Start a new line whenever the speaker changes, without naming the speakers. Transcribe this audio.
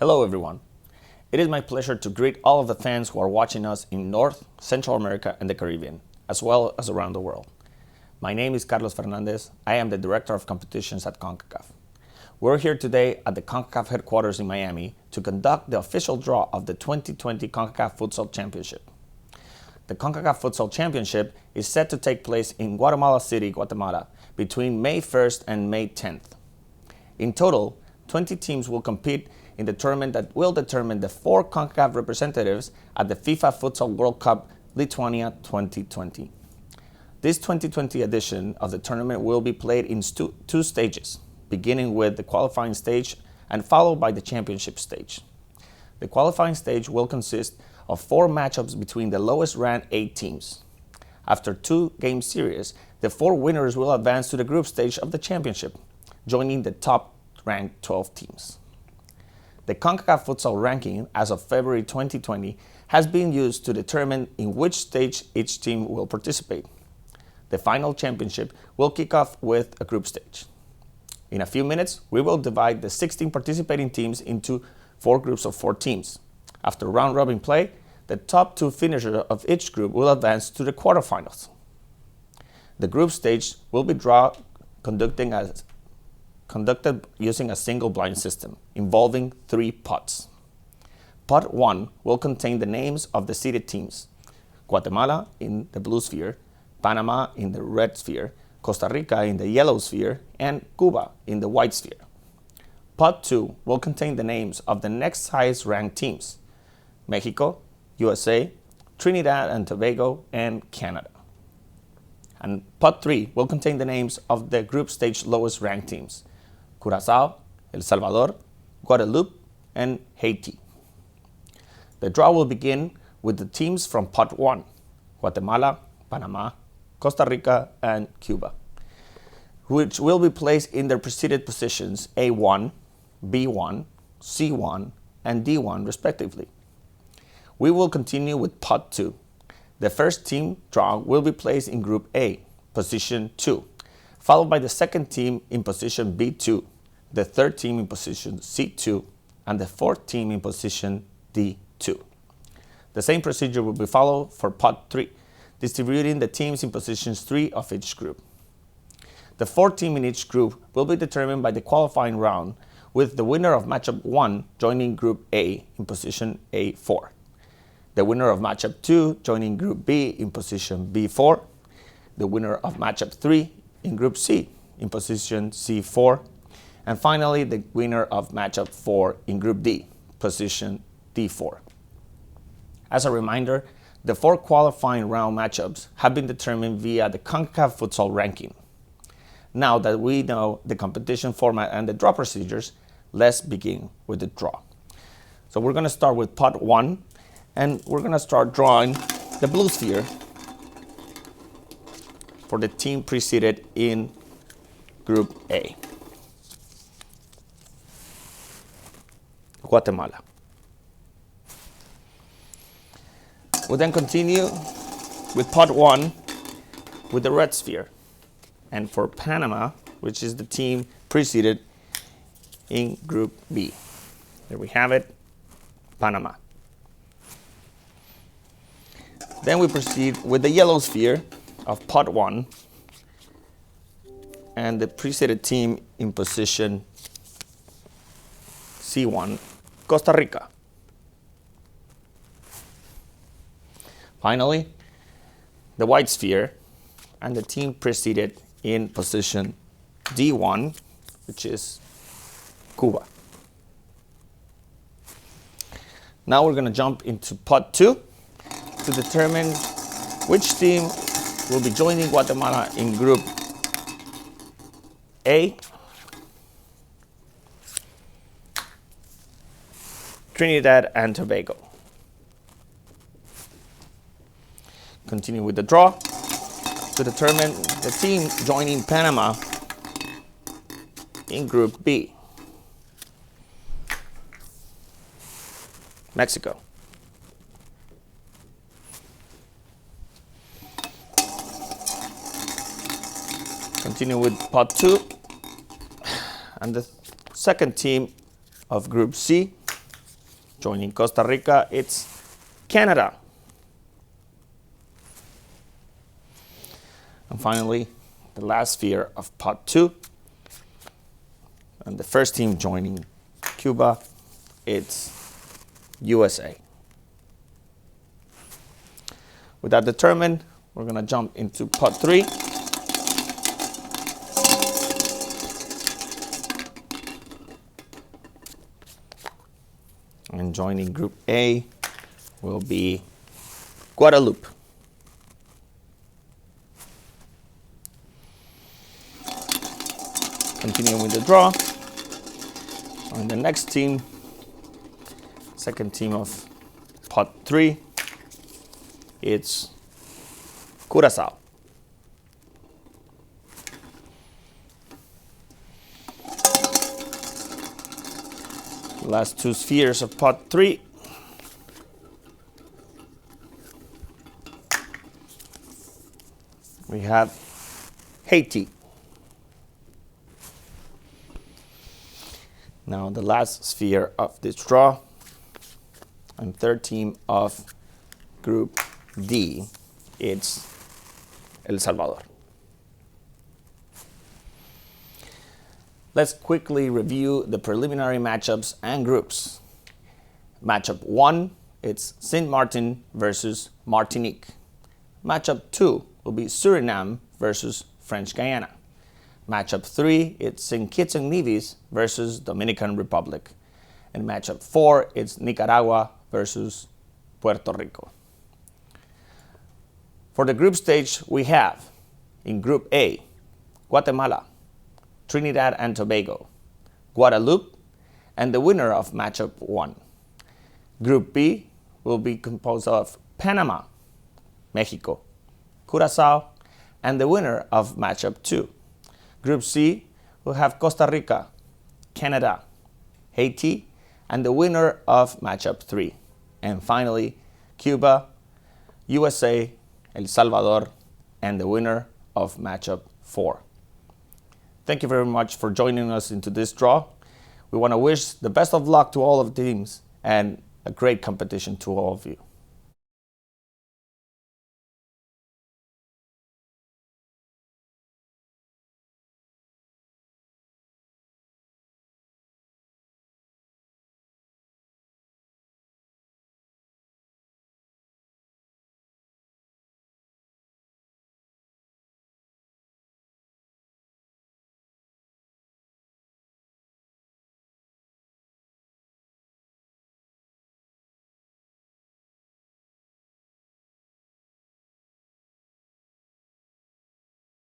Hello everyone. It is my pleasure to greet all of the fans who are watching us in North, Central America and the Caribbean, as well as around the world. My name is Carlos Fernandez. I am the Director of Competitions at Concacaf. We're here today at the Concacaf headquarters in Miami to conduct the official draw of the 2020 Concacaf Futsal Championship. The Concacaf Futsal Championship is set to take place in Guatemala City, Guatemala, between May 1st and May 10th. In total, 20 teams will compete in the tournament that will determine the 4 CONCACAF representatives at the FIFA Futsal World Cup Lithuania 2020. This 2020 edition of the tournament will be played in two stages, beginning with the qualifying stage and followed by the championship stage. The qualifying stage will consist of 4 matchups between the lowest ranked 8 teams. After 2-game series, the 4 winners will advance to the group stage of the championship, joining the top ranked 12 teams. The CONCACAF Futsal ranking as of February 2020 has been used to determine in which stage each team will participate. The final championship will kick off with a group stage. In a few minutes, we will divide the 16 participating teams into 4 groups of 4 teams. After round-robin play, the top 2 finishers of each group will advance to the quarterfinals. The group stage will be conducted using a single blind system involving 3 pots. Pot 1 will contain the names of the seeded teams: Guatemala in the blue sphere, Panama in the red sphere, Costa Rica in the yellow sphere, and Cuba in the white sphere. Pot 2 will contain the names of the next highest ranked teams: Mexico, USA, Trinidad and Tobago, and Canada. And Pot 3 will contain the names of the group stage lowest ranked teams: Curaçao, El Salvador, Guadeloupe, and Haiti. The draw will begin with the teams from Pot 1, Guatemala, Panama, Costa Rica, and Cuba, which will be placed in their preceded positions A1, B1, C1, and D1 respectively. We will continue with Pot 2. The first team draw will be placed in Group A, position 2, followed by the second team in position B2, the third team in position C2, and the fourth team in position D2. The same procedure will be followed for Pot 3, distributing the teams in positions 3 of each group. The fourth team in each group will be determined by the qualifying round, with the winner of matchup 1 joining Group A in position A4. The winner of matchup 2 joining Group B in position B4, the winner of matchup 3 in Group C in position C4, and finally the winner of matchup 4 in Group D, position D4. As a reminder, the 4 qualifying round matchups have been determined via the CONCACAF Futsal ranking. Now that we know the competition format and the draw procedures, let's begin with the draw. So we're going to start with Pot 1, and we're going to start drawing the blue sphere for the team preceded in Group A, Guatemala. We'll then continue with Pot 1 with the red sphere, and for Panama, which is the team preceded in Group B. There we have it, Panama. Then we proceed with the yellow sphere of Pot 1 and the preceded team in position C1, Costa Rica. Finally, the white sphere and the team preceded in position D1, which is Cuba. Now we're going to jump into Pot 2 to determine which team will be joining Guatemala in Group A, Trinidad and Tobago. Continue with the draw to determine the team joining Panama in Group B, Mexico. Continue with Pot 2 and the second team of Group C, Joining Costa Rica, it's Canada. And finally, the last sphere of pot 2. And the first team joining Cuba, it's USA. With that determined, we're going to jump into pot 3. And joining Group A will be Guadeloupe. Continuing with the draw. And the next team, second team of pot 3, it's Curacao. Last 2 spheres of pot 3. We have Haiti. Now the last sphere of this draw and third team of Group D, it's El Salvador. Let's quickly review the preliminary matchups and groups. Matchup 1, it's Saint Martin versus Martinique. Matchup 2 will be Suriname versus French Guiana. Matchup 3, it's St. Kitts and Nevis versus Dominican Republic. And matchup 4, it's Nicaragua versus Puerto Rico. For the group stage, we have in Group A, Guatemala, Trinidad and Tobago, Guadeloupe, and the winner of matchup 1. Group B will be composed of Panama, Mexico, Curacao, and the winner of matchup 2. Group C will have Costa Rica, Canada, Haiti, and the winner of matchup 3. And finally, Cuba, USA, El Salvador, and the winner of matchup 4. Thank you very much for joining us into this draw. We want to wish the best of luck to all of the teams and a great competition to all of you.